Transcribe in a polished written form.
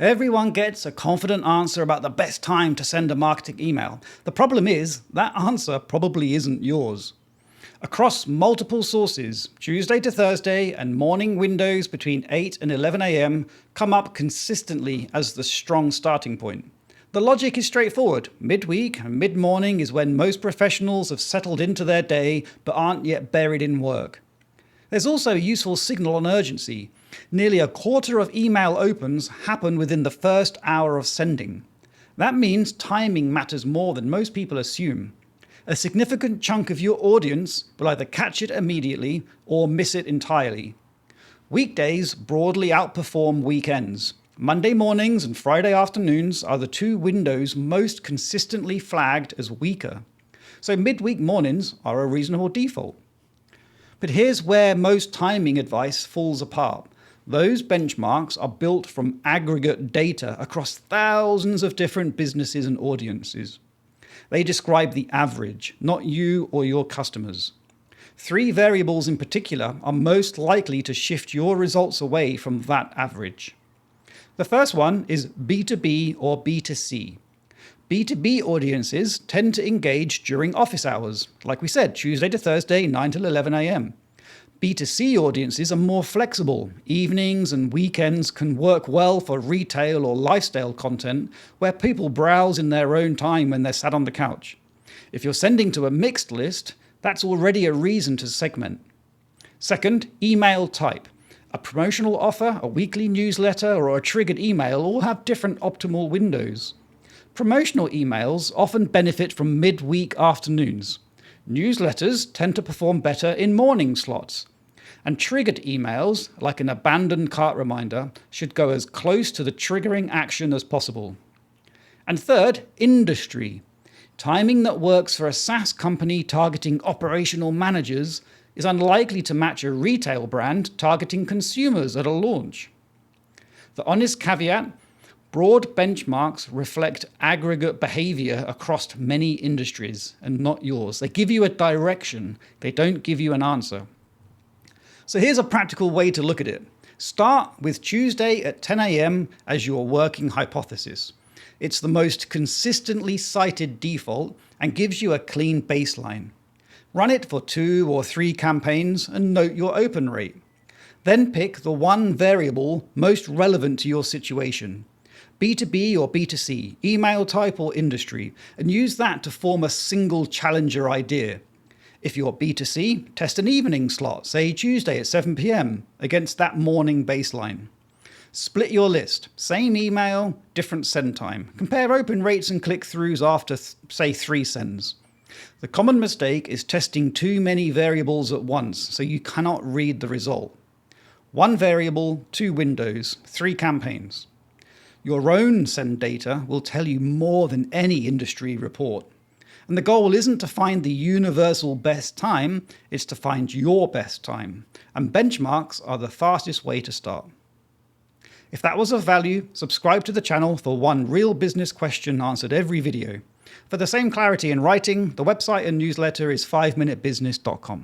Everyone gets a confident answer about the best time to send a marketing email. The problem is, that answer probably isn't yours. Across multiple sources, Tuesday to Thursday and morning windows between 8 and 11 a.m. come up consistently as the strong starting point. The logic is straightforward. Midweek and mid-morning is when most professionals have settled into their day but aren't yet buried in work. There's also a useful signal on urgency. Nearly a quarter of email opens happen within the first hour of sending. That means timing matters more than most people assume. A significant chunk of your audience will either catch it immediately or miss it entirely. Weekdays broadly outperform weekends. Monday mornings and Friday afternoons are the two windows most consistently flagged as weaker. So midweek mornings are a reasonable default. But here's where most timing advice falls apart. Those benchmarks are built from aggregate data across thousands of different businesses and audiences. They describe the average, not you or your customers. Three variables in particular are most likely to shift your results away from that average. The first one is B2B or B2C. B2B audiences tend to engage during office hours, like we said, Tuesday to Thursday, 9 till 11 a.m. B2C audiences are more flexible. Evenings and weekends can work well for retail or lifestyle content where people browse in their own time when they're sat on the couch. If you're sending to a mixed list, that's already a reason to segment. Second, email type. A promotional offer, a weekly newsletter, or a triggered email all have different optimal windows. Promotional emails often benefit from midweek afternoons. Newsletters tend to perform better in morning slots. And triggered emails, like an abandoned cart reminder, should go as close to the triggering action as possible. And third, industry. Timing that works for a SaaS company targeting operational managers is unlikely to match a retail brand targeting consumers at a launch. The honest caveat: broad benchmarks reflect aggregate behavior across many industries and not yours. They give you a direction, they don't give you an answer. So here's a practical way to look at it. Start with Tuesday at 10 a.m. as your working hypothesis. It's the most consistently cited default and gives you a clean baseline. Run it for 2 or 3 campaigns and note your open rate. Then pick the one variable most relevant to your situation. B2B or B2C, email type or industry, and use that to form a single challenger idea. If you're B2C, test an evening slot, say Tuesday at 7 p.m, against that morning baseline. Split your list. Same email, different send time. Compare open rates and click-throughs after, say, 3 sends. The common mistake is testing too many variables at once, so you cannot read the result. 1 variable, 2 windows, 3 campaigns. Your own send data will tell you more than any industry report. And the goal isn't to find the universal best time, it's to find your best time. And benchmarks are the fastest way to start. If that was of value, subscribe to the channel for one real business question answered every video. For the same clarity in writing, the website and newsletter is 5minutebusiness.com.